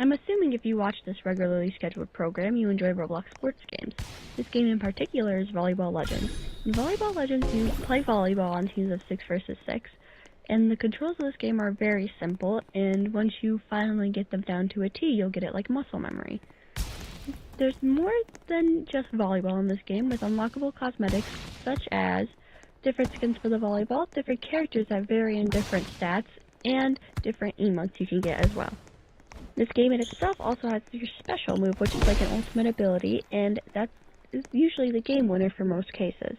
I'm assuming if you watch this regularly scheduled program, you enjoy Roblox sports games. This game in particular is Volleyball Legends. In Volleyball Legends, you play volleyball on teams of 6 versus 6, and the controls of this game are very simple, and once you finally get them down to a T, you'll get it like muscle memory. There's more than just volleyball in this game, with unlockable cosmetics such as different skins for the volleyball, different characters that vary in different stats, and different emotes you can get as well. This game in itself also has your special move, which is like an ultimate ability, and that is usually the game winner for most cases.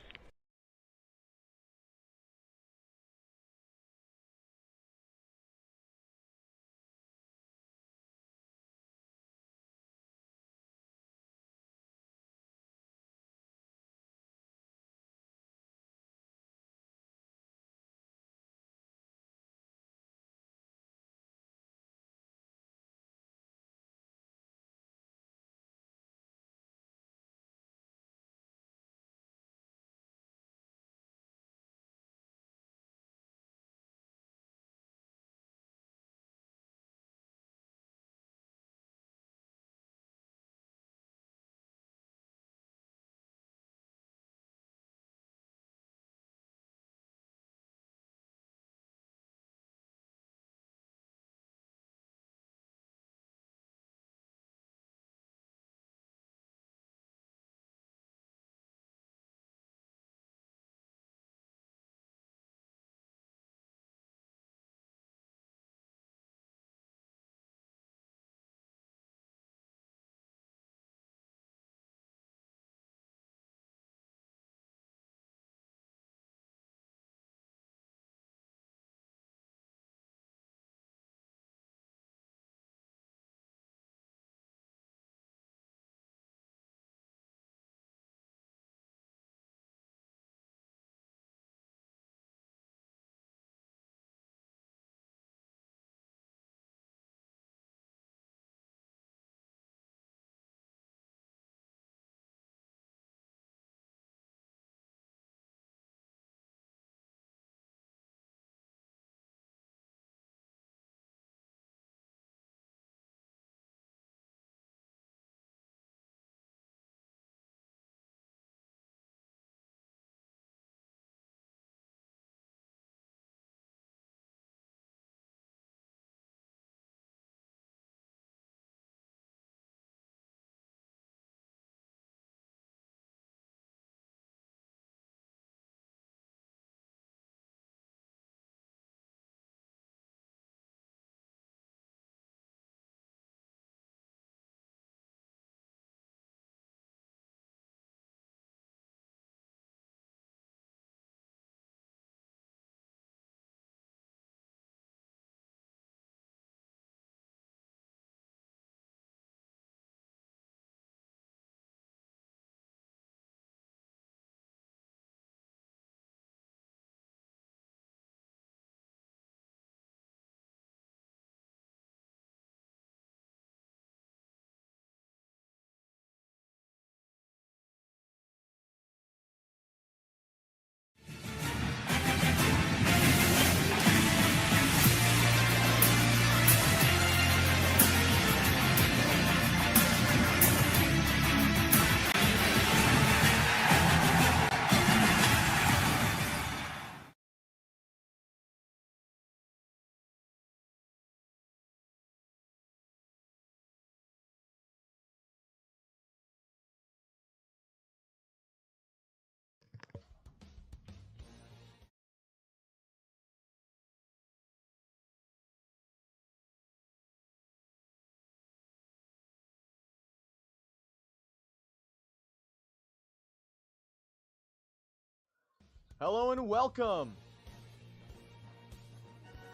Hello and welcome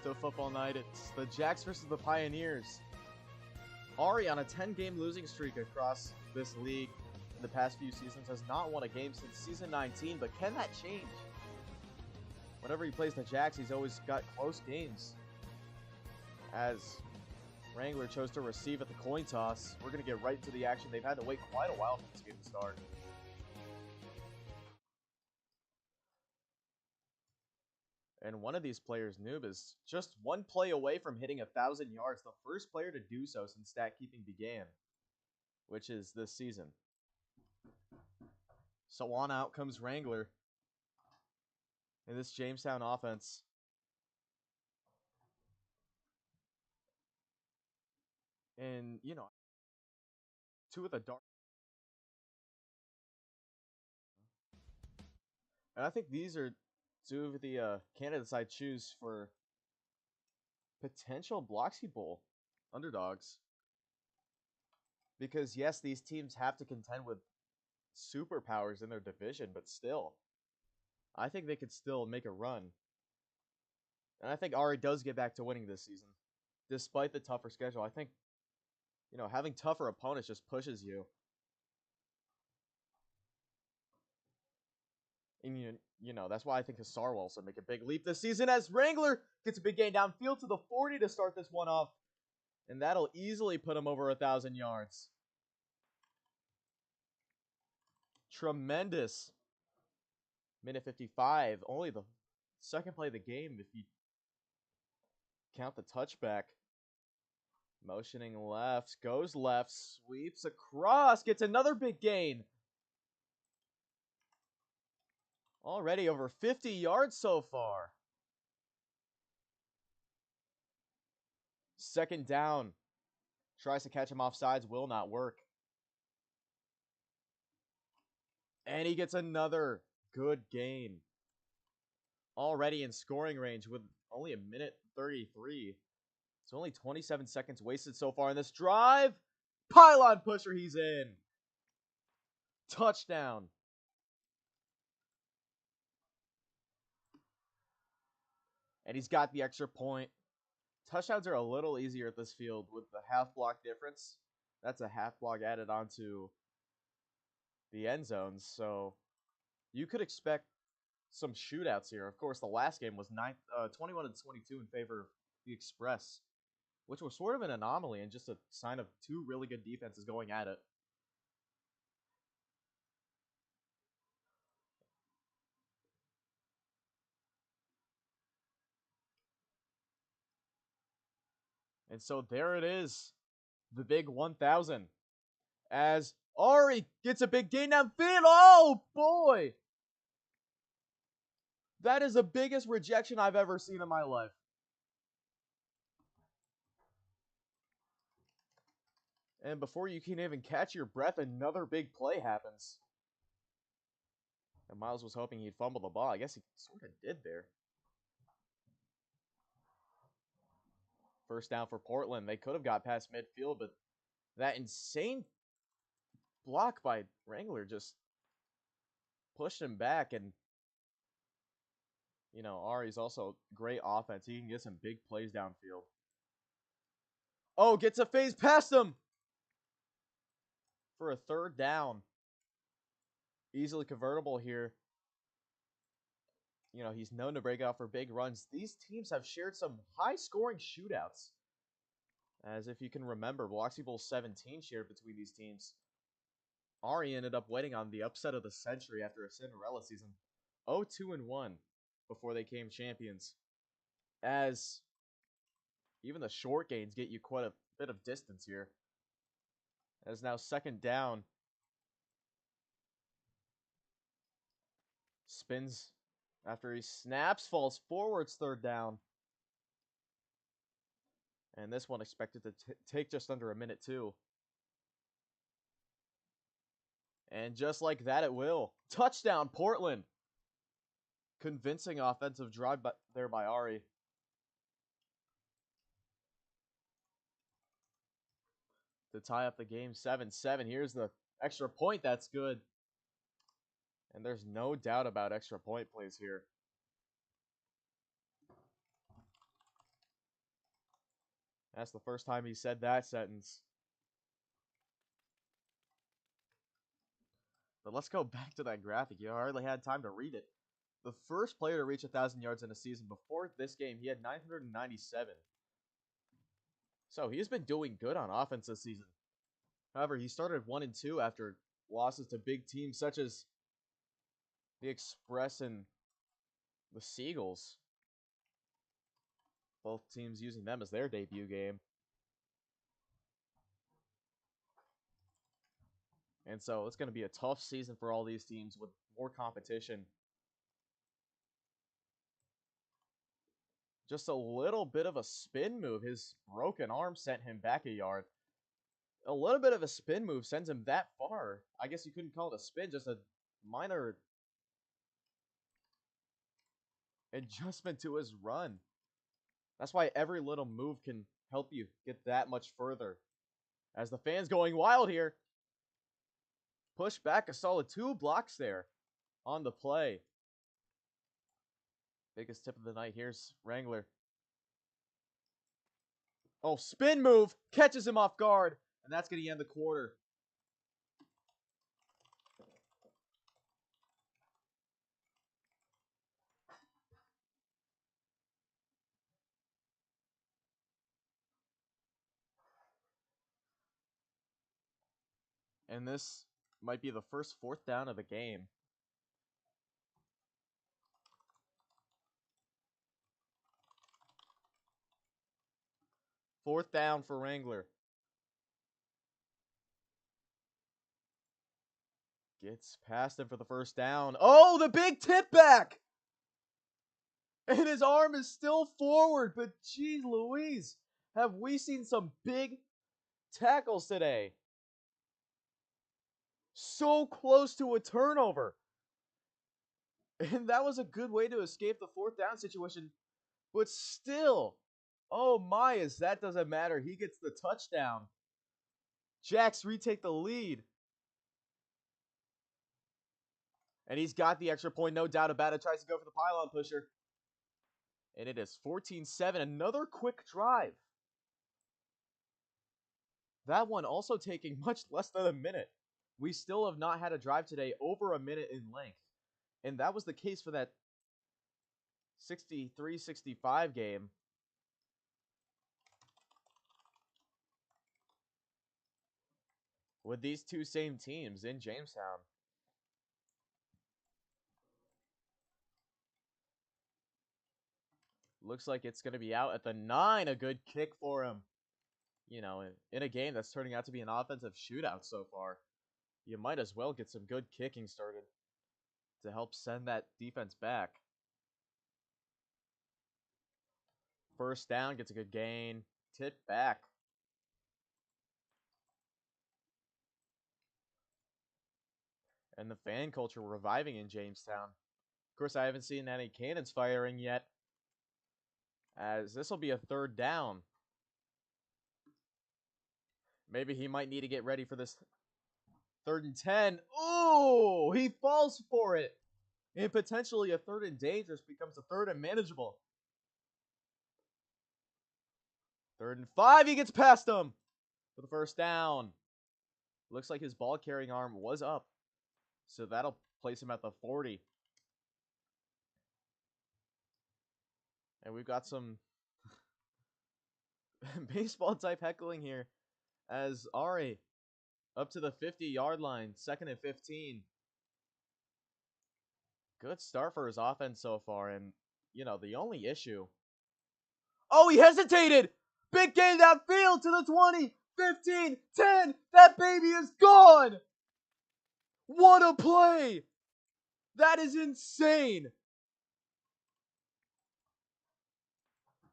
to Football Night. It's the Jacks versus the Pioneers. Ari, on a 10-game losing streak across this league in the past few seasons, has not won a game since season 19, but can that change? Whenever he plays the Jacks, he's always got close games. As Wrangler chose to receive at the coin toss, we're going to get right to the action. They've had to wait quite a while for this game to start. And one of these players, Noob, is just one play away from hitting 1,000 yards. The first player to do so since stat keeping began, which is this season. So on out comes Wrangler in this Jamestown offense. And, you know, two of the dark. And I think these are two of the candidates I choose for potential Bloxy Bowl underdogs. Because, yes, these teams have to contend with superpowers in their division, but still, I think they could still make a run. And I think Ari does get back to winning this season, despite the tougher schedule. I think, you know, having tougher opponents just pushes you. And, you know, that's why I think Hassar will also make a big leap this season as Wrangler gets a big gain downfield to the 40 to start this one off. And that'll easily put him over 1,000 yards. Tremendous. Minute 55. Only the second play of the game if you count the touchback. Motioning left. Goes left. Sweeps across. Gets another big gain. Already over 50 yards so far. Second down. Tries to catch him off sides. Will not work. And he gets another good gain. Already in scoring range with only a minute 33. It's only 27 seconds wasted so far in this drive. Pylon pusher, he's in. Touchdown. And he's got the extra point. Touchdowns are a little easier at this field with the half block difference. That's a half block added onto the end zones. So you could expect some shootouts here. Of course, the last game was 21-22 in favor of the Express, which was sort of an anomaly and just a sign of two really good defenses going at it. And so there it is, the big 1,000, as Ari gets a big gain downfield. Oh, boy! That is the biggest rejection I've ever seen in my life. And before you can even catch your breath, another big play happens. And Miles was hoping he'd fumble the ball. I guess he sort of did there. First down for Portland. They could have got past midfield, but that insane block by Wrangler just pushed him back. And, you know, Ari's also great offense. He can get some big plays downfield. Oh, gets a phase past him for a third down. Easily convertible here. You know, he's known to break out for big runs. These teams have shared some high-scoring shootouts. As if you can remember, Bloxy Bowl 17 shared between these teams. Ari ended up waiting on the upset of the century after a Cinderella season. 0-2-1 before they came champions. As even the short gains get you quite a bit of distance here. As now second down. Spins after he snaps, falls forwards, third down. And this one expected to take just under a minute too. And just like that, it will. Touchdown, Portland. Convincing offensive drive there by Ari. To tie up the game 7-7. Here's the extra point. That's good. And there's no doubt about extra point plays here. That's the first time he said that sentence. But let's go back to that graphic. You hardly had time to read it. The first player to reach 1,000 yards in a season before this game, he had 997. So he's been doing good on offense this season. However, he started 1-2 after losses to big teams such as the Express and the Seagulls. Both teams using them as their debut game. And so it's going to be a tough season for all these teams with more competition. Just a little bit of a spin move. His broken arm sent him back a yard. A little bit of a spin move sends him that far. I guess you couldn't call it a spin, just a minor adjustment to his run. That's why every little move can help you get that much further. As the fans going wild here. Push back a solid 2 blocks there on the play. Biggest tip of the night. Here's Wrangler. Oh, spin move. Catches him off guard. And that's going to end the quarter. And this might be the first 4th down of the game. Fourth down for Wrangler. Gets past him for the first down. Oh, the big tip back! And his arm is still forward, but geez Louise, have we seen some big tackles today? So close to a turnover. And that was a good way to escape the 4th down situation. But still, oh my, as that doesn't matter. He gets the touchdown. Jacks retake the lead. And he's got the extra point, no doubt about it. Tries to go for the pylon pusher. And it is 14-7. Another quick drive. That one also taking much less than a minute. We still have not had a drive today over a minute in length. And that was the case for that 63-65 game. With these two same teams in Jamestown. Looks like it's going to be out at the 9. A good kick for him. You know, in a game that's turning out to be an offensive shootout so far, you might as well get some good kicking started to help send that defense back. First down, gets a good gain. Tip back. And the fan culture reviving in Jamestown. Of course, I haven't seen any cannons firing yet, as this will be a 3rd down. Maybe he might need to get ready for this 3rd and 10. Oh, he falls for it. And potentially a 3rd and dangerous becomes a 3rd and manageable. 3rd and 5, he gets past him for the first down. Looks like his ball carrying arm was up. So that'll place him at the 40. And we've got some baseball type heckling here as Ari up to the 50-yard line, 2nd and 15. Good start for his offense so far. And, you know, the only issue. Oh, he hesitated. Big gain downfield to the 20, 15, 10. That baby is gone. What a play. That is insane.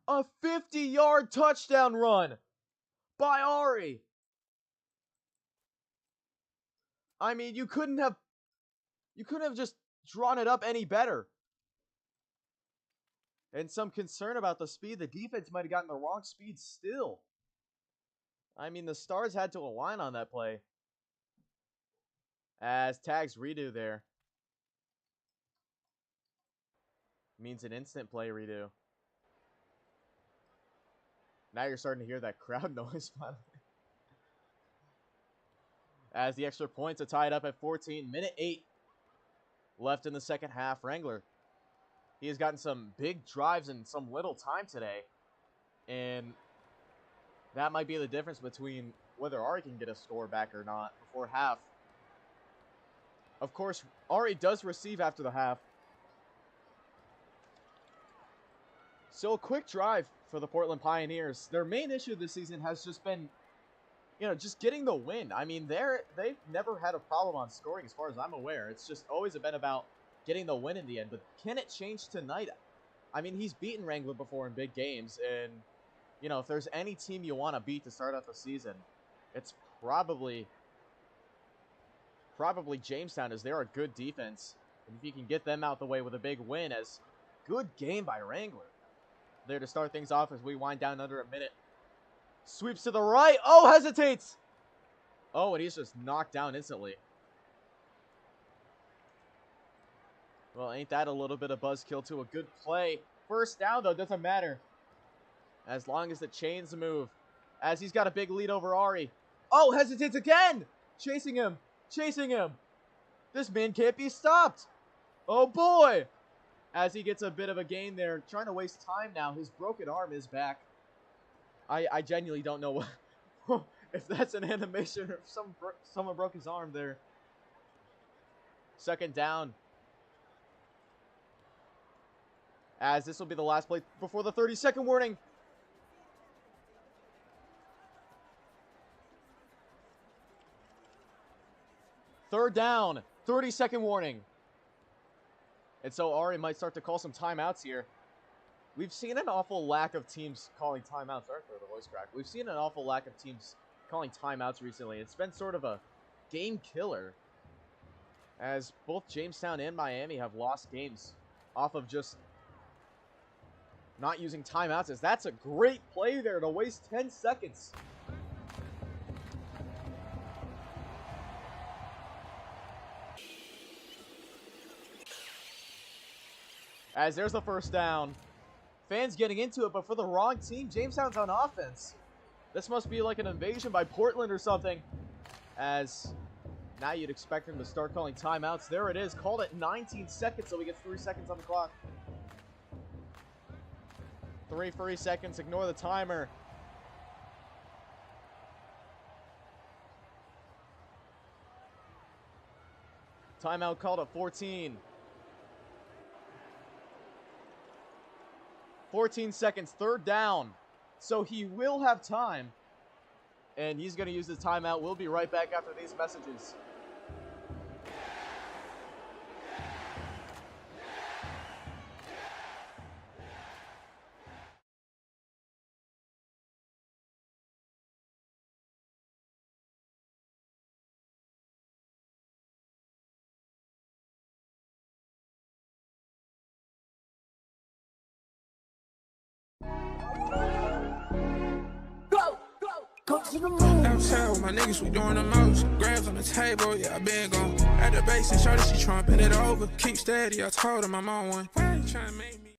A 50-yard touchdown run by Ari. I mean, you couldn't have just drawn it up any better. And some concern about the speed. The defense might have gotten the wrong speed still. I mean, the Stars had to align on that play. As tags redo there. Means an instant play redo. Now you're starting to hear that crowd noise finally. As the extra points are tied up at 14. Minute 8 left in the second half. Wrangler, he has gotten some big drives in some little time today. And that might be the difference between whether Ari can get a score back or not before half. Of course, Ari does receive after the half. So a quick drive for the Portland Pioneers. Their main issue this season has just been, just getting the win. I mean, they've never had a problem on scoring as far as I'm aware. It's just always been about getting the win in the end. But can it change tonight? I mean, he's beaten Wrangler before in big games. And, if there's any team you want to beat to start out the season, it's probably Jamestown, as they're a good defense. And if you can get them out the way with a big win, as good game by Wrangler. There to start things off as we wind down under a minute. Sweeps to the right. Oh, hesitates. Oh, and he's just knocked down instantly. Well, ain't that a little bit of buzzkill to a good play? First down, though, doesn't matter. As long as the chains move. As he's got a big lead over Ari. Oh, hesitates again. Chasing him. This man can't be stopped. Oh, boy. As he gets a bit of a gain there. Trying to waste time now. His broken arm is back. I genuinely don't know if that's an animation or if someone broke his arm there. Second down. As this will be the last play before the 30-second warning. Third down. 30-second warning. And so Ari might start to call some timeouts here. We've seen an awful lack of teams calling timeouts. Sorry for the voice crack. We've seen an awful lack of teams calling timeouts recently. It's been sort of a game killer, as both Jamestown and Miami have lost games off of just not using timeouts. As that's a great play there to waste 10 seconds. As there's the first down. Fans getting into it, but for the wrong team. Jamestown's on offense. This must be like an invasion by Portland or something. As now you'd expect him to start calling timeouts. There it is. Called at 19 seconds, so we get 3 seconds on the clock. 3 free seconds. Ignore the timer. Timeout called at 14. 14 seconds, third down. So he will have time. And he's going to use his timeout. We'll be right back after these messages. Outside with my niggas, we doing the most. Grabs on the table, yeah, I been gone. At the base and shorty, she trumping it over. Keep steady, I told him I'm on one. Why you trying to make me?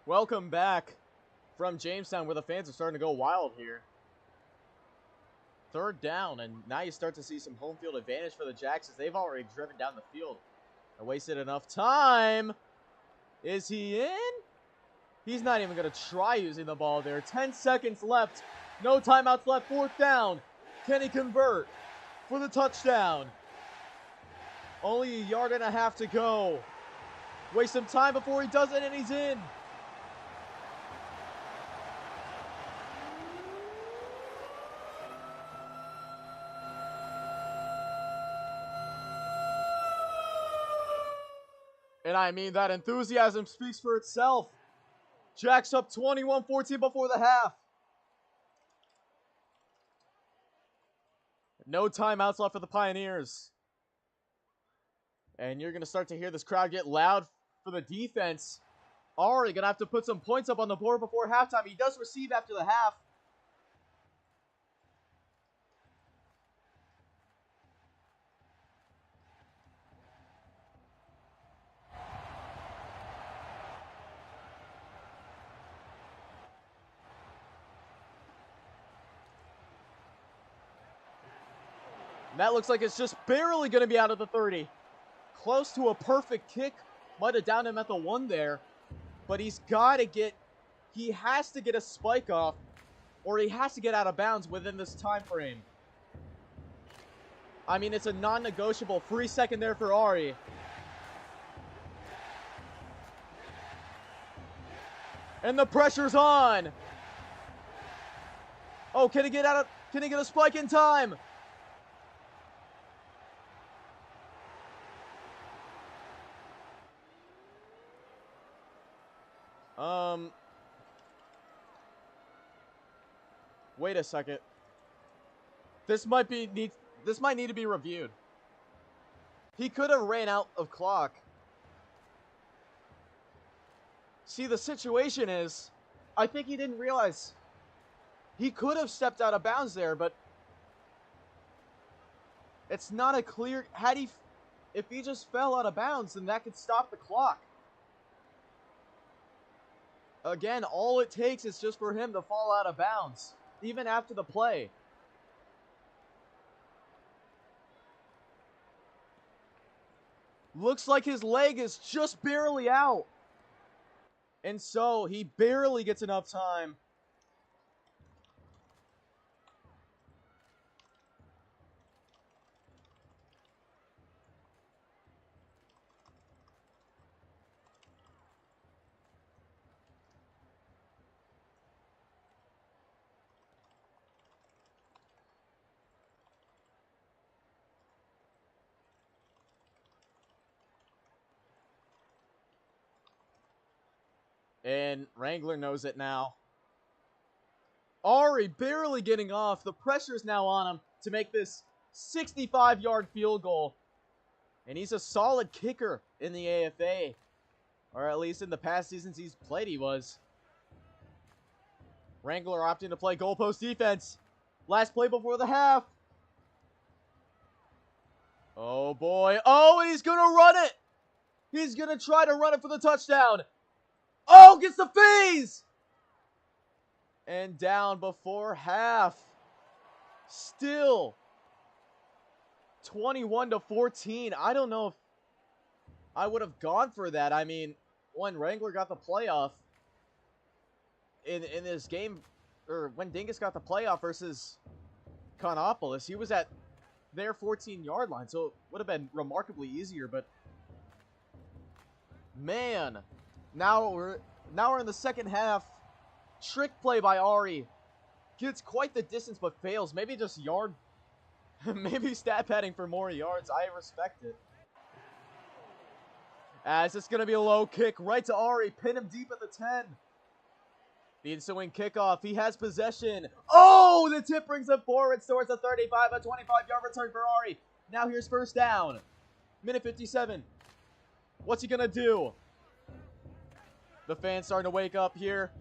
Welcome back from Jamestown, where the fans are starting to go wild here. Third down, and now you start to see some home field advantage for the Jacks as they've already driven down the field and wasted enough time. Is he in? He's not even going to try using the ball there. 10 seconds left. No timeouts left. Fourth down. Can he convert for the touchdown? Only a yard and a half to go. Waste some time before he does it, and he's in. And I mean, that enthusiasm speaks for itself. Jacks up 21-14 before the half. No timeouts left for the Pioneers. And you're going to start to hear this crowd get loud for the defense. Ari going to have to put some points up on the board before halftime. He does receive after the half. And that looks like it's just barely going to be out of the 30. Close to a perfect kick, Might have downed him at the 1 there. But he has to get a spike off, or he has to get out of bounds within this time frame. I mean, it's a non-negotiable. Free second there for Ari. And the pressure's on. Oh, can he get a spike in time? Wait a second. This might need to be reviewed. He could have ran out of clock. See, the situation is, I think he didn't realize he could have stepped out of bounds there, but it's not a clear, if he just fell out of bounds, then that could stop the clock. Again, all it takes is just for him to fall out of bounds, even after the play. Looks like his leg is just barely out. And so he barely gets enough time. And Wrangler knows it now. Ari barely getting off. The pressure's now on him to make this 65-yard field goal. And he's a solid kicker in the AFA. Or at least in the past seasons he's played, he was. Wrangler opting to play goalpost defense. Last play before the half. Oh boy. Oh, and he's going to run it. He's going to try to run it for the touchdown. Oh, gets the phase! And down before half. Still 21-14. I don't know if I would have gone for that. I mean, when Wrangler got the playoff in this game, or when Dingus got the playoff versus Connopolis, he was at their 14-yard line, so it would have been remarkably easier, but man, now we're in the second half. Trick play by Ari. Gets quite the distance but fails. Maybe just yard. Maybe stat padding for more yards. I respect it. As it's going to be a low kick right to Ari. Pin him deep at the 10. The ensuing kickoff. He has possession. Oh, the tip brings him forward towards the 35. A 25-yard return for Ari. Now here's first down. Minute 57. What's he going to do? The fans starting to wake up here.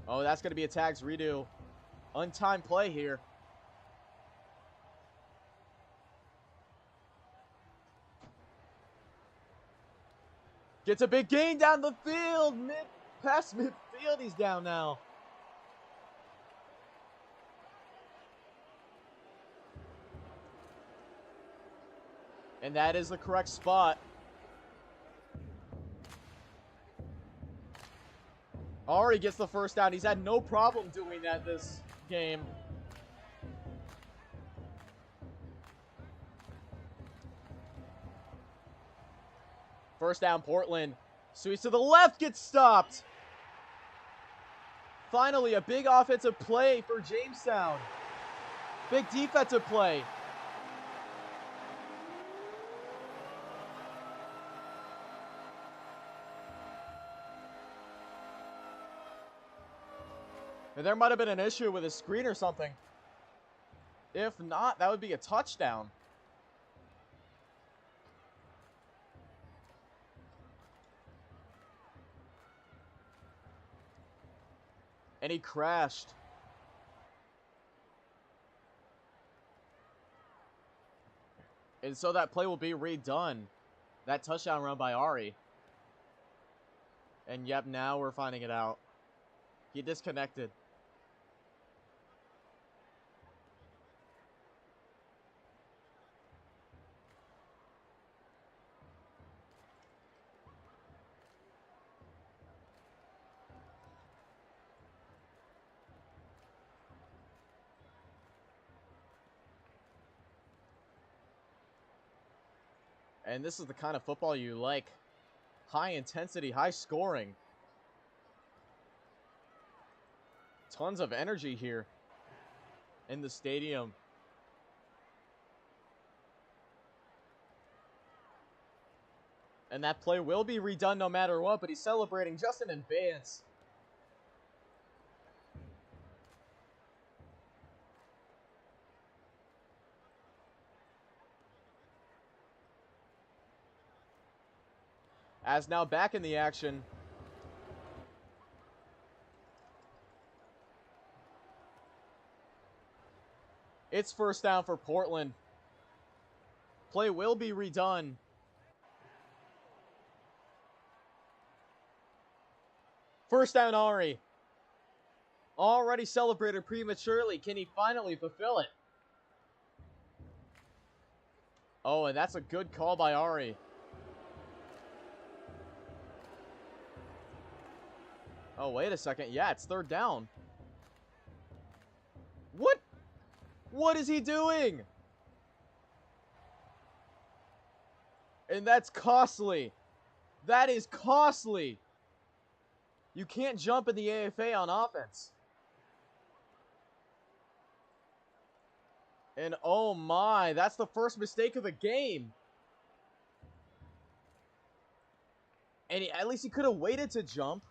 Oh, that's going to be a tags redo. Untimed play here. Gets a big gain down the field. Past midfield, he's down now. And that is the correct spot. Ari gets the first down. He's had no problem doing that this game. First down, Portland. Sweeps to the left, gets stopped. Finally, a big offensive play for Jamestown. Big defensive play. And there might have been an issue with his screen or something. If not, that would be a touchdown. And he crashed. And so that play will be redone. That touchdown run by Ari. And yep, now we're finding it out. He disconnected. And this is the kind of football you like. High intensity, high scoring. Tons of energy here in the stadium. And that play will be redone no matter what, but he's celebrating just in advance. As now back in the action. It's first down for Portland. Play will be redone. First down, Ari. Already celebrated prematurely. Can he finally fulfill it? Oh, and that's a good call by Ari. Oh, wait a second. Yeah, it's third down. What? What is he doing? And that's costly. That is costly. You can't jump in the AFA on offense. And oh my, that's the first mistake of the game. And at least he could have waited to jump.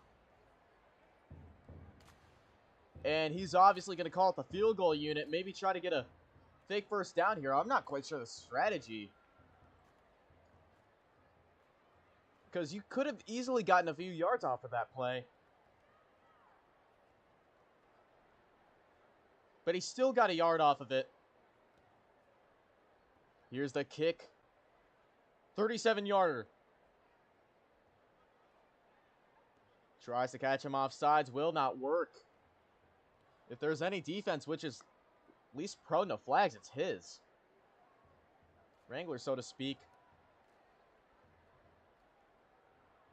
And he's obviously going to call it the field goal unit. Maybe try to get a fake first down here. I'm not quite sure the strategy. Because you could have easily gotten a few yards off of that play. But he still got a yard off of it. Here's the kick. 37-yarder. Tries to catch him off sides. Will not work. If there's any defense which is least prone to flags, it's his. Wrangler, so to speak.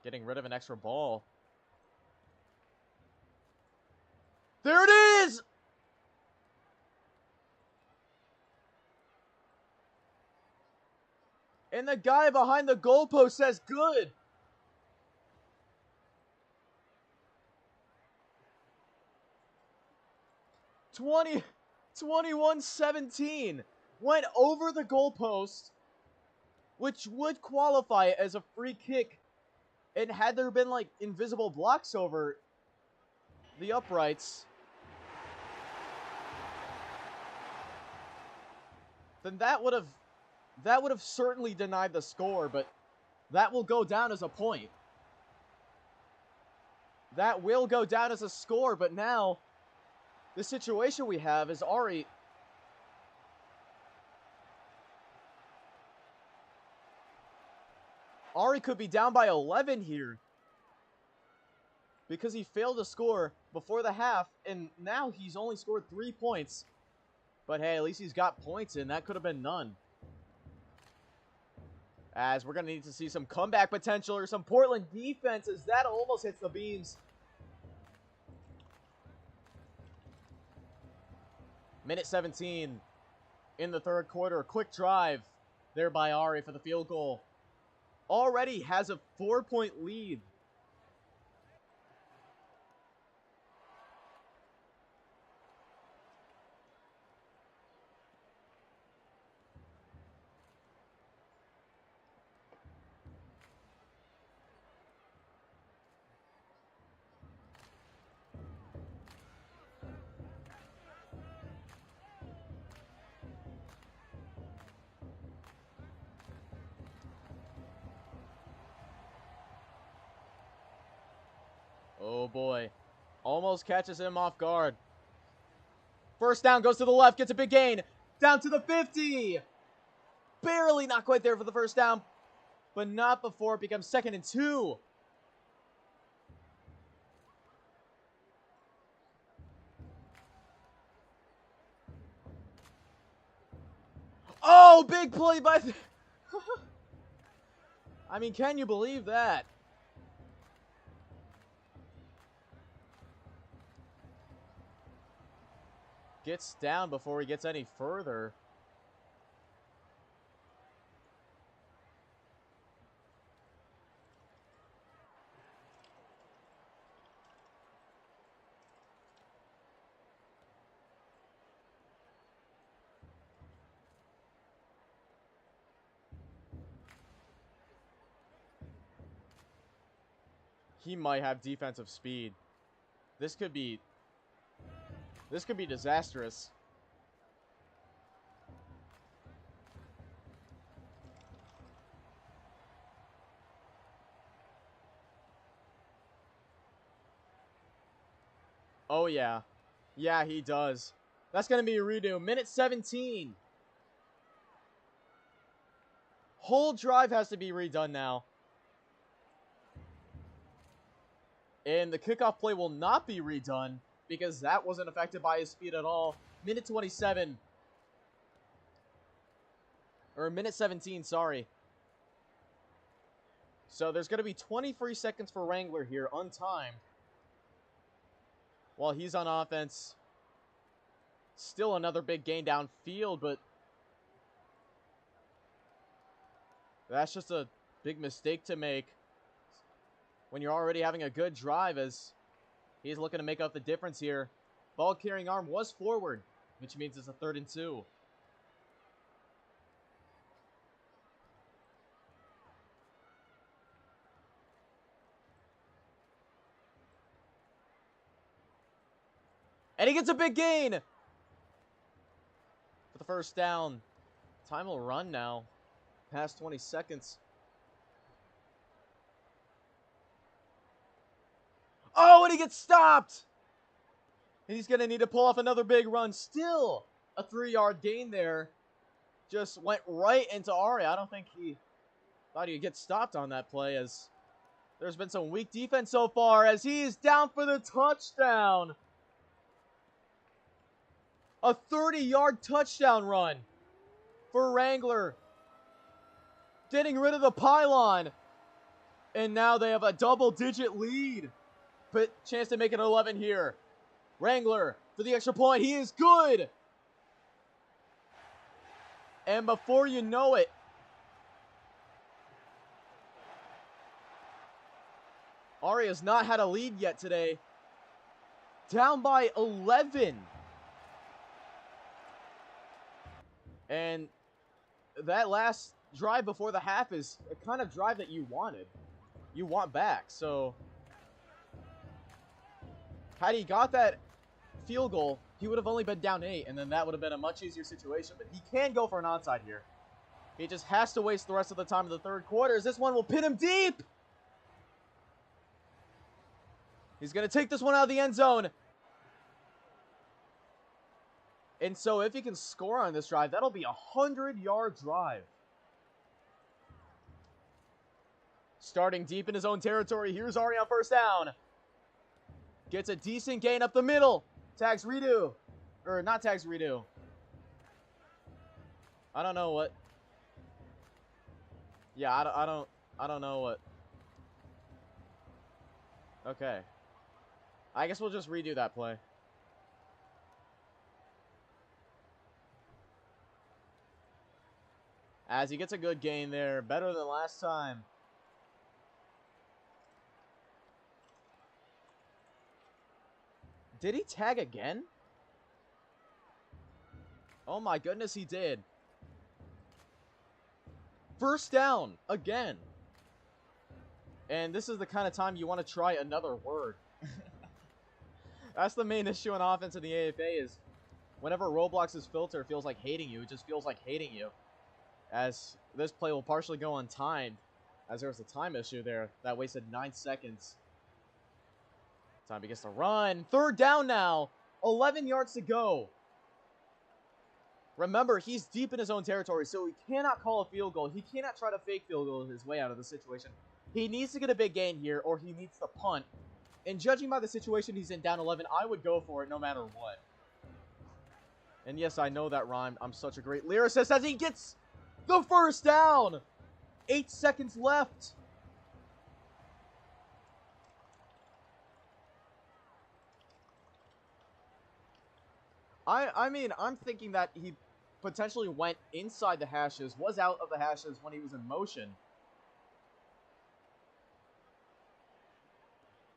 Getting rid of an extra ball. There it is! And the guy behind the goalpost says good. 21-17. Went over the goalpost, which would qualify it as a free kick. And had there been like invisible blocks over the uprights, then that would have certainly denied the score, but that will go down as a point. That will go down as a score, but now the situation we have is Ari could be down by 11 here because he failed to score before the half, and now he's only scored 3 points. But hey, at least he's got points in. That could have been none. As we're going to need to see some comeback potential or some Portland defense as that almost hits the beams. Minute 17 in the third quarter. A quick drive there by Ari for the field goal. Already has a 4-point lead. Oh boy. Almost catches him off guard. First down, goes to the left, gets a big gain. Down to the 50. Barely not quite there for the first down, but not before it becomes 2nd and 2. Oh, big play by... I mean, can you believe that? Gets down before he gets any further. He might have defensive speed. This could be disastrous. Oh, yeah. Yeah, he does. That's going to be a redo. Minute 17. Whole drive has to be redone now. And the kickoff play will not be redone because that wasn't affected by his speed at all. Minute 27. Or minute 17, sorry. So there's going to be 23 seconds for Wrangler here, untimed. While he's on offense. Still another big gain downfield, but that's just a big mistake to make when you're already having a good drive, as he's looking to make up the difference here. Ball carrying arm was forward, which means it's a 3rd and 2. And he gets a big gain for the first down. Time will run now. Past 20 seconds. Oh, and he gets stopped! And he's going to need to pull off another big run. Still a 3-yard gain there. Just went right into Ari. I don't think he thought he'd get stopped on that play, as there's been some weak defense so far, as he is down for the touchdown. A 30-yard touchdown run for Wrangler. Getting rid of the pylon. And now they have a double-digit lead. But chance to make it 11 here. Wrangler for the extra point. He is good. And before you know it, Ari has not had a lead yet today. Down by 11. And that last drive before the half is a kind of drive that you wanted. You want back. So had he got that field goal, he would have only been down 8, and then that would have been a much easier situation. But he can go for an onside here. He just has to waste the rest of the time of the third quarter, as this one will pin him deep. He's going to take this one out of the end zone. And so if he can score on this drive, that'll be a 100-yard drive. Starting deep in his own territory, here's Ari on first down. Gets a decent gain up the middle. Tags redo. Or not tags redo. I don't know what. Yeah, I don't know what. Okay. I guess we'll just redo that play. As he gets a good gain there. Better than last time. Did he tag again? Oh my goodness, he did. First down again. And this is the kind of time you want to try another word. That's the main issue on offense in the AFA, is whenever Roblox's filter feels like hating you, it just feels like hating you. As this play will partially go untimed, as there was a time issue there that wasted 9 seconds. Time begins to run. Third down now. 11 yards to go. Remember, he's deep in his own territory, so he cannot call a field goal. He cannot try to fake field goal his way out of the situation. He needs to get a big gain here, or he needs to punt. And judging by the situation he's in, down 11, I would go for it no matter what. And yes, I know that rhymed. I'm such a great lyricist, as he gets the first down. 8 seconds left. I mean, I'm thinking that he potentially went inside the hashes, was out of the hashes when he was in motion.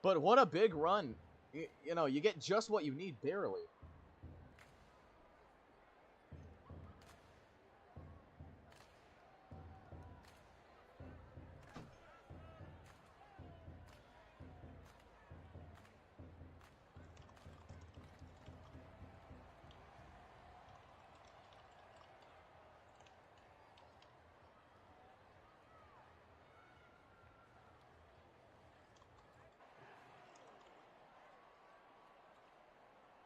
But what a big run. You know, you get just what you need, barely.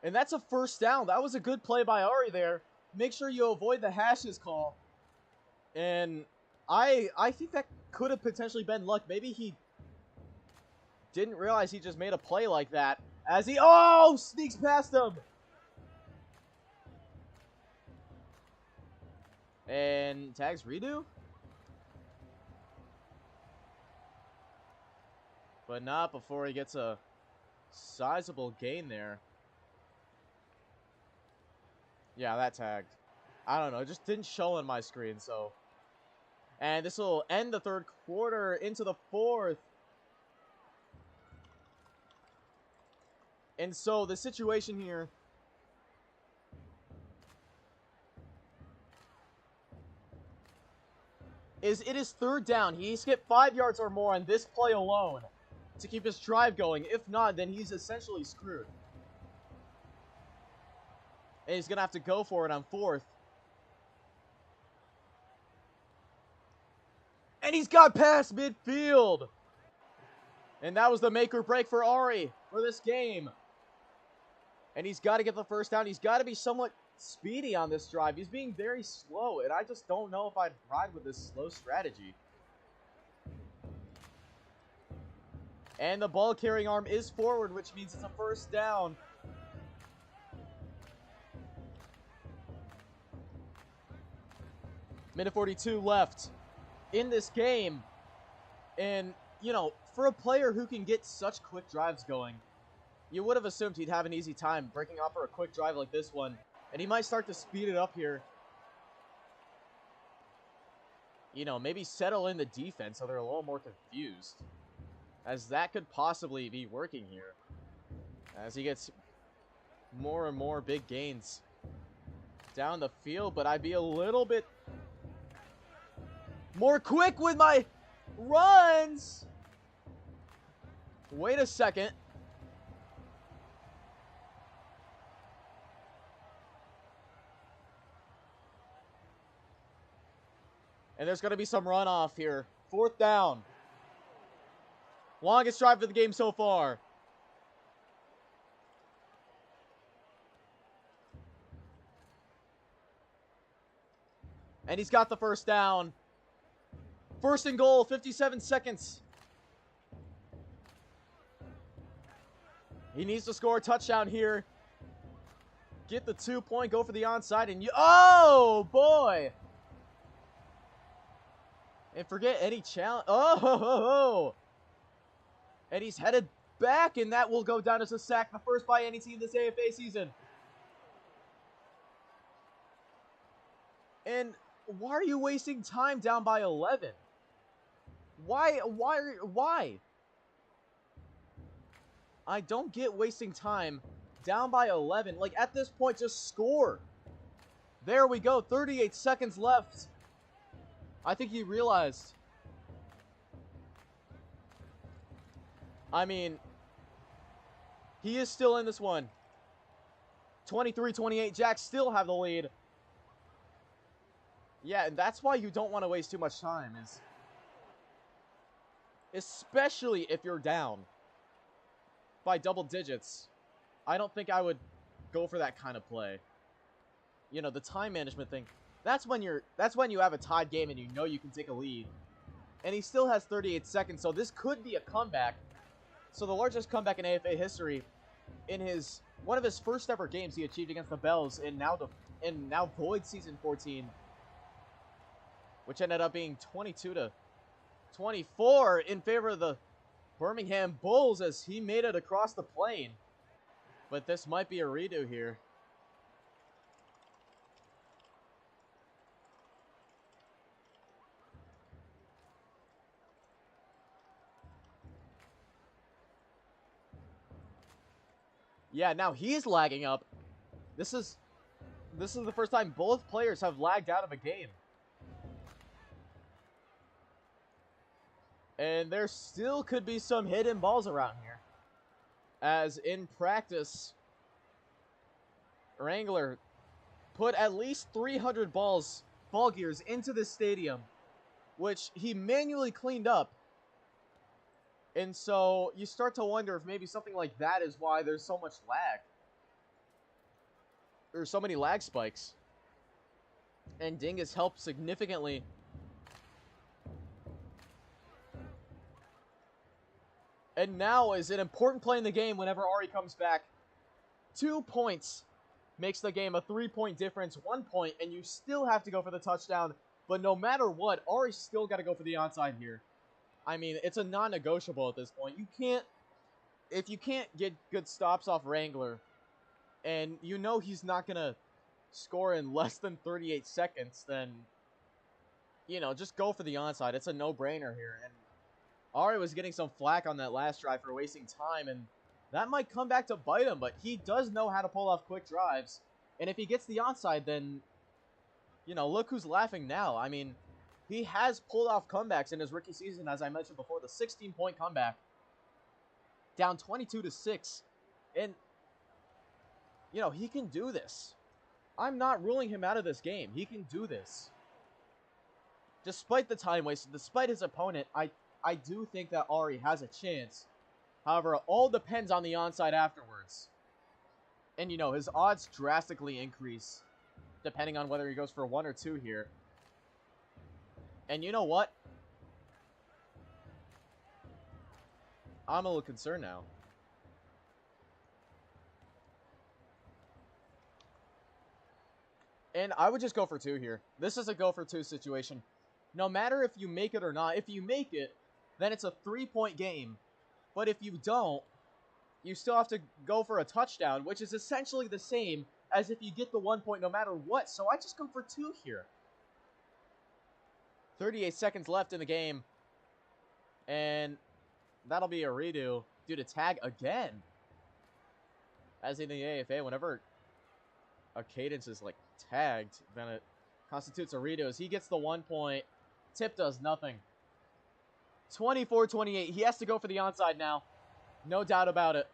And that's a first down. That was a good play by Ari there. Make sure you avoid the hashes call. And I think that could have potentially been luck. Maybe he didn't realize he just made a play like that. As he, sneaks past him. And tags redo? But not before he gets a sizable gain there. Yeah, that tagged. I don't know. It just didn't show on my screen, so. And this will end the third quarter into the fourth. And so the situation here is it is third down. He needs to get 5 yards or more on this play alone to keep his drive going. If not, then he's essentially screwed. And he's going to have to go for it on fourth. And he's got past midfield. And that was the make or break for Ari for this game. And he's got to get the first down. He's got to be somewhat speedy on this drive. He's being very slow, and I just don't know if I'd ride with this slow strategy. And the ball carrying arm is forward, which means it's a first down. Minute 42 left in this game. And, you know, for a player who can get such quick drives going, you would have assumed he'd have an easy time breaking off for a quick drive like this one. And he might start to speed it up here. You know, maybe settle in the defense so they're a little more confused. As that could possibly be working here. As he gets more and more big gains down the field. But I'd be a little bit more quick with my runs. Wait a second. And there's going to be some runoff here. Fourth down. Longest drive of the game so far. And he's got the first down. First and goal, 57 seconds. He needs to score a touchdown here. Get the 2-point, go for the onside, and oh, boy. And forget any challenge. Oh! And he's headed back, and that will go down as a sack, the first by any team this AFA season. And why are you wasting time down by 11? Why? I don't get wasting time down by 11. Like, at this point, just score. There we go, 38 seconds left. I think he realized. I mean, he is still in this one. 23-28, Jacks still have the lead. Yeah, and that's why you don't want to waste too much time, is especially if you're down by double digits. I don't think I would go for that kind of play. You know, the time management thing. That's when you have a tied game and you know you can take a lead. And he still has 38 seconds, so this could be a comeback. So the largest comeback in AFA history in one of his first ever games he achieved against the Bells in now Void Season 14, which ended up being 22-24 in favor of the Birmingham Bulls as he made it across the plane. But this might be a redo here. Yeah, now he's lagging up. This is the first time both players have lagged out of a game. And there still could be some hidden balls around here. As in practice, Wrangler put at least 300 ball gears into this stadium, which he manually cleaned up. And so you start to wonder if maybe something like that is why there's so much lag. so many lag spikes. And Dingus helped significantly. And now is an important play in the game whenever Ari comes back. 2 points makes the game a 3-point difference. 1 point, and you still have to go for the touchdown. But no matter what, Ari's still got to go for the onside here. I mean, it's a non-negotiable at this point. You can't, if you can't get good stops off Wrangler, and you know he's not going to score in less than 38 seconds, then, you know, just go for the onside. It's a no-brainer here. And Ari was getting some flack on that last drive for wasting time, and that might come back to bite him, but he does know how to pull off quick drives. And if he gets the onside, then, you know, look who's laughing now. I mean, he has pulled off comebacks in his rookie season, as I mentioned before, the 16-point comeback. Down 22-6. And, you know, he can do this. I'm not ruling him out of this game. He can do this. Despite the time wasted, despite his opponent, I do think that Ari has a chance. However, it all depends on the onside afterwards. And, you know, his odds drastically increase depending on whether he goes for 1 or 2 here. And you know what? I'm a little concerned now. And I would just go for 2 here. This is a go for 2 situation. No matter if you make it or not, if you make it, then it's a 3-point game. But if you don't, you still have to go for a touchdown, which is essentially the same as if you get the 1 point no matter what. So I just go for 2 here. 38 seconds left in the game. And that'll be a redo due to tag again. As in the AFA, whenever a cadence is, like, tagged, then it constitutes a redo. As he gets the 1 point, Tip does nothing. 24-28. He has to go for the onside now. No doubt about it.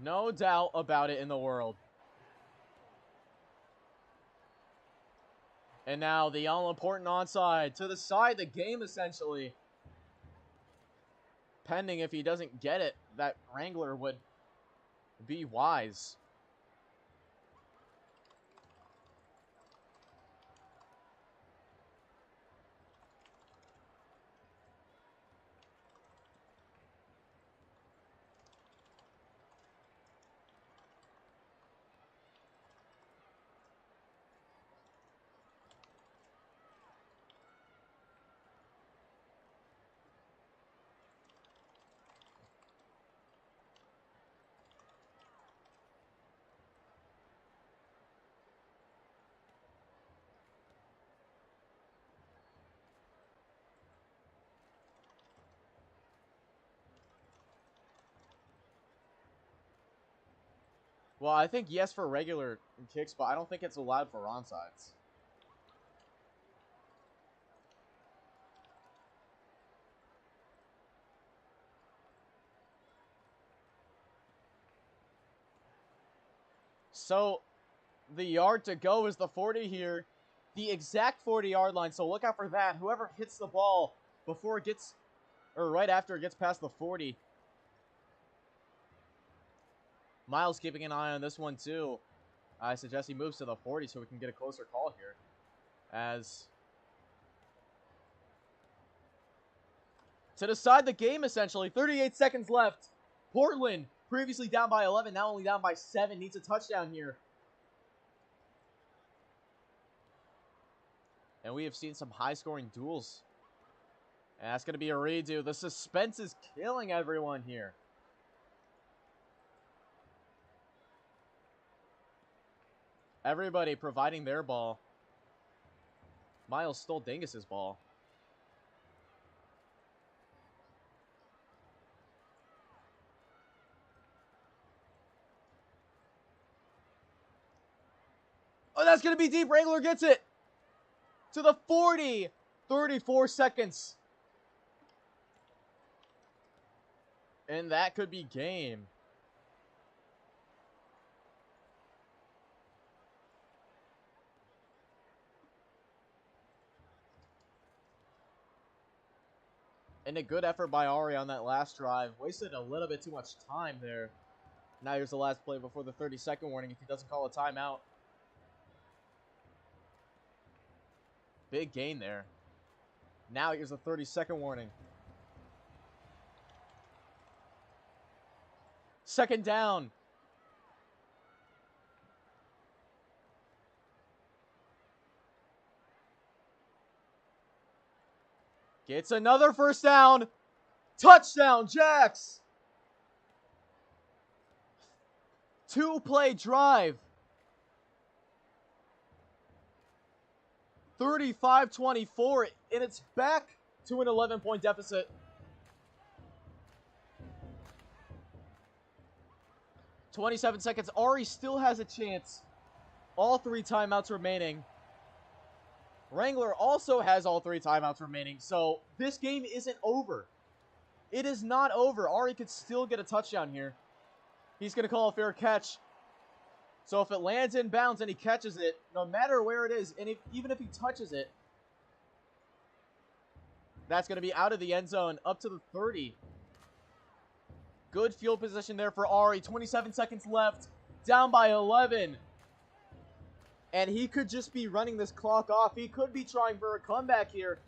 No doubt about it in the world. And now the all-important onside to the side, the game essentially. Pending if he doesn't get it, that Wrangler would be wise. Well, I think yes for regular kicks, but I don't think it's allowed for onsides. So, the yard to go is the 40 here. The exact 40-yard line, so look out for that. Whoever hits the ball before it gets, or right after it gets past the 40. Miles keeping an eye on this one too. I suggest he moves to the 40 so we can get a closer call here. As to decide the game, essentially. 38 seconds left. Portland, previously down by 11, now only down by 7. Needs a touchdown here. And we have seen some high-scoring duels. And that's going to be a redo. The suspense is killing everyone here. Everybody providing their ball. Miles stole Dingus's ball. Oh, that's going to be deep. Wrangler gets it. To the 40. 34 seconds. And that could be game. And a good effort by Ari on that last drive. Wasted a little bit too much time there. Now here's the last play before the 30-second warning if he doesn't call a timeout. Big gain there. Now here's a 30-second warning. Second down. Gets another first down. Touchdown, Jacks. 2-play drive. 35-24, and it's back to an 11-point deficit. 27 seconds. Ari still has a chance. All 3 timeouts remaining. Wrangler also has all 3 timeouts remaining, so this game isn't over. It is not over. Ari could still get a touchdown here. He's going to call a fair catch. So if it lands in bounds and he catches it, no matter where it is, and even if he touches it, that's going to be out of the end zone, up to the 30. Good field position there for Ari. 27 seconds left, down by 11. And he could just be running this clock off. He could be trying for a comeback here.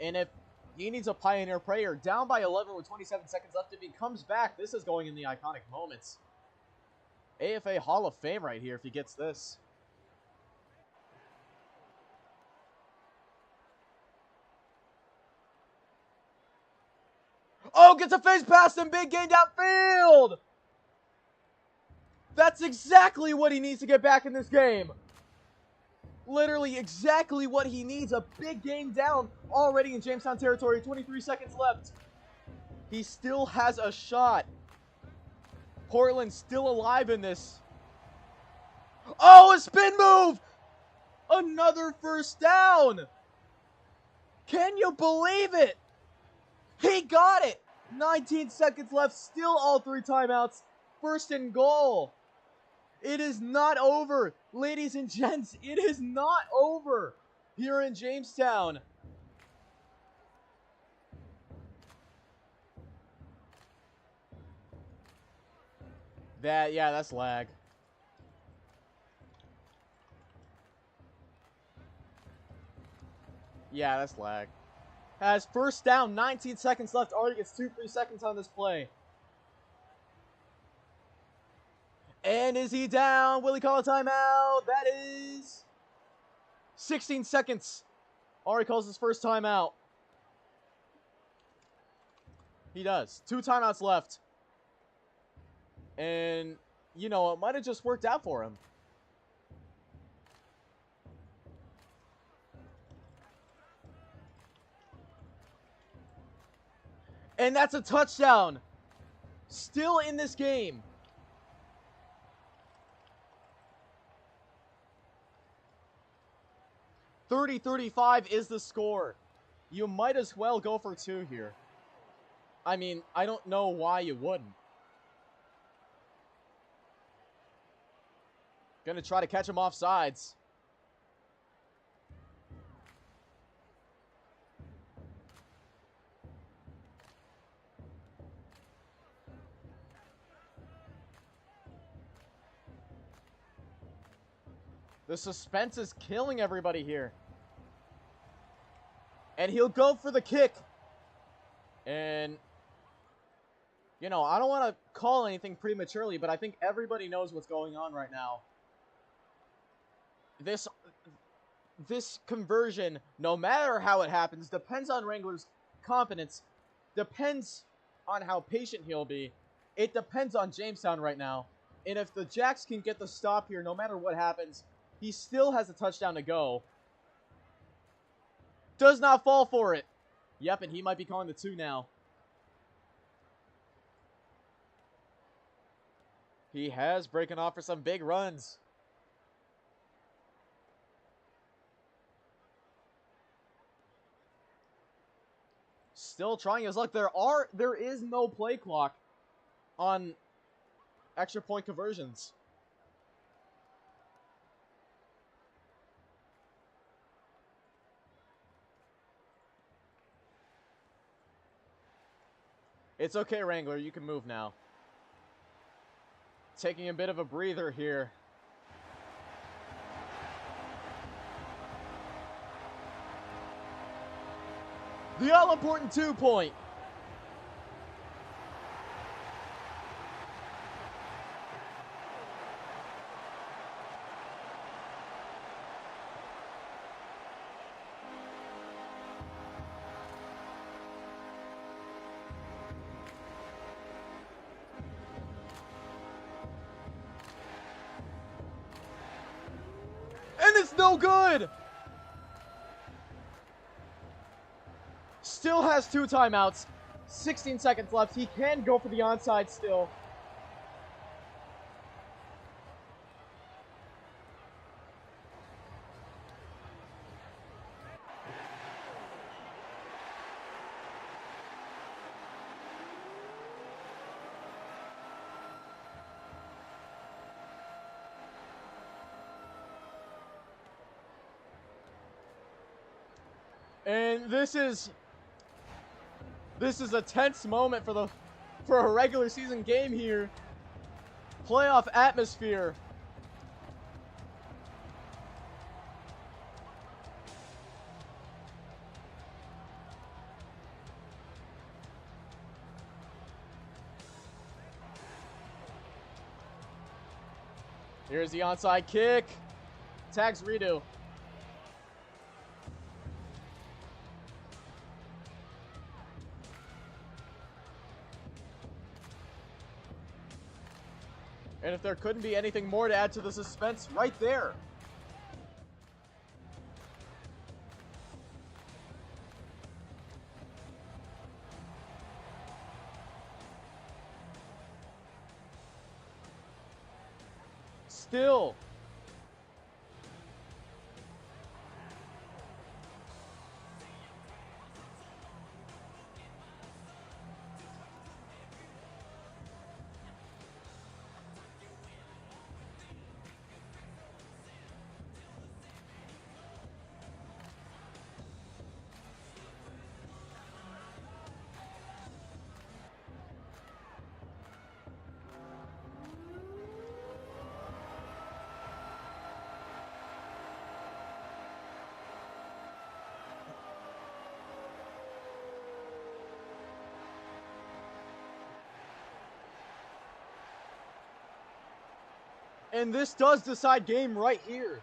And if he needs a pioneer prayer, down by 11 with 27 seconds left, if he comes back, this is going in the iconic moments. AFA Hall of Fame right here if he gets this. Oh, gets a face pass and big gain downfield! That's exactly what he needs to get back in this game. Literally exactly what he needs. A big game down already in Jamestown territory. 23 seconds left. He still has a shot. Portland still alive in this. Oh, a spin move! Another first down! Can you believe it? He got it! 19 seconds left, still all 3 timeouts. First and goal. It is not over. Ladies and gents, it is not over here in Jamestown. That's lag. Yeah, that's lag. Has first down, 19 seconds left. Already gets 2 free seconds on this play. And is he down? Will he call a timeout? That is 16 seconds. Ari calls his first timeout. He does. 2 timeouts left. And, you know, it might have just worked out for him. And that's a touchdown. Still in this game. .30-35 is the score. You might as well go for 2 here. I mean, I don't know why you wouldn't. Gonna try to catch him off sides. The suspense is killing everybody here. And he'll go for the kick. And, you know, I don't want to call anything prematurely, but I think everybody knows what's going on right now. This conversion, no matter how it happens, depends on Wrangler's confidence, depends on how patient he'll be. It depends on Jamestown right now. And if the Jacks can get the stop here, no matter what happens, he still has a touchdown to go. Does not fall for it. Yep, and he might be calling the 2 now. He has breaking off for some big runs. Still trying his luck. There is no play clock on extra point conversions. It's okay, Wrangler. You can move now. taking a bit of a breather here. The all-important 2-point. And it's no good! Still has 2 timeouts. 16 seconds left. He can go for the onside still. And this is a tense moment for a regular season game here. Playoff atmosphere. Here's the onside kick. Tags redo. And if there couldn't be anything more to add to the suspense, right there. Still. And this does decide game right here.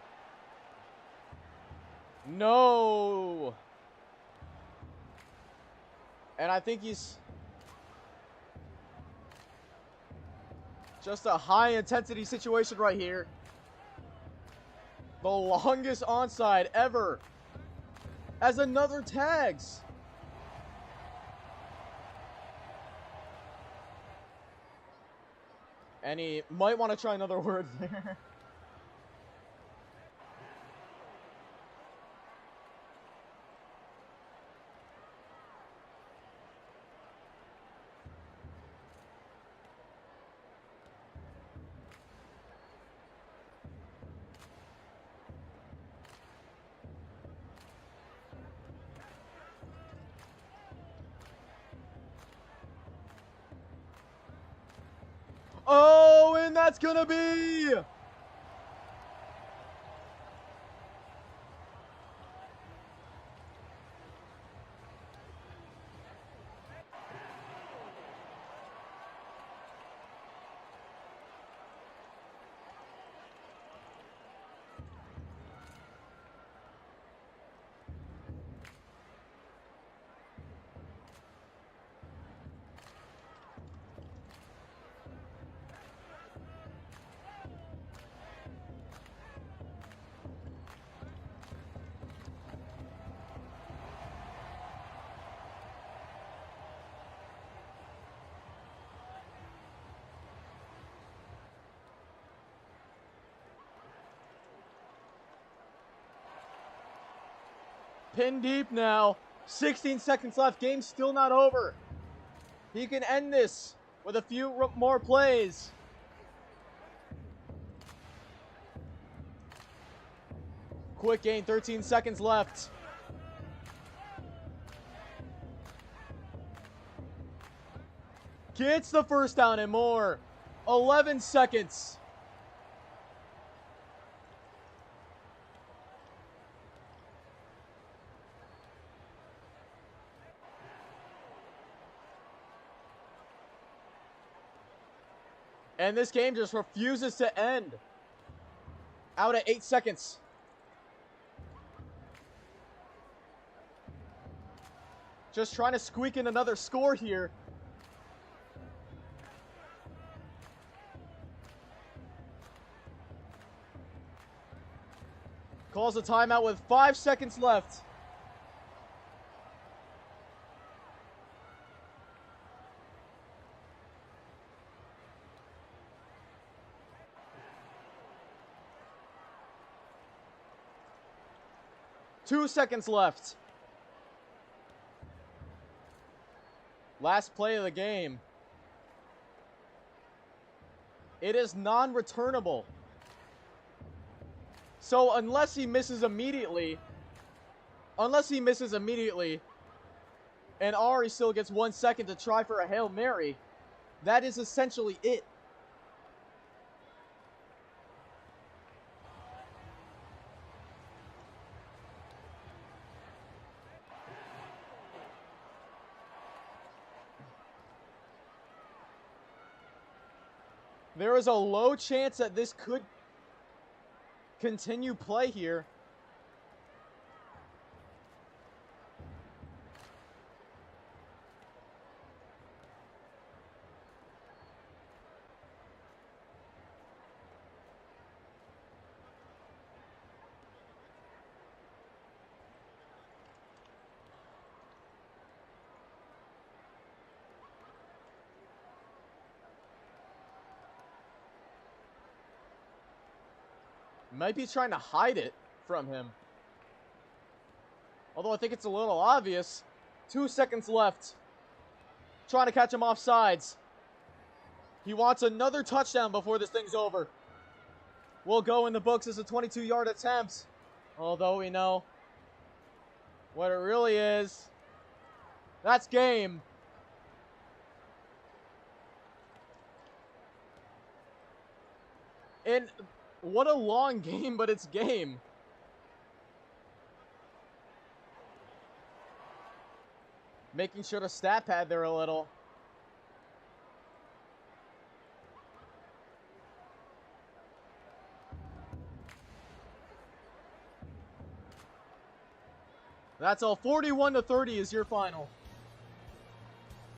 No. And I think he's just a high intensity situation right here. The longest onside ever. As another tags. And he might want to try another word there. Oh, and that's gonna be... Pin deep now. 16 seconds left. Game still not over. He can end this with a few more plays. Quick gain. 13 seconds left. Gets the first down and more. 11 seconds. And this game just refuses to end. Out at 8 seconds. Just trying to squeak in another score here. Calls a timeout with 5 seconds left. Two seconds left. Last play of the game. It is non-returnable. So unless he misses immediately, and Ari still gets 1 second to try for a Hail Mary, that is essentially it. There is a low chance that this could continue play here. Might be trying to hide it from him. Although I think it's a little obvious. 2 seconds left. Trying to catch him off sides. He wants another touchdown before this thing's over. Will go in the books as a 22-yard attempt. Although we know what it really is. That's game. And what a long game, but it's game. Making sure to stat pad there a little. That's all. 41-30 is your final.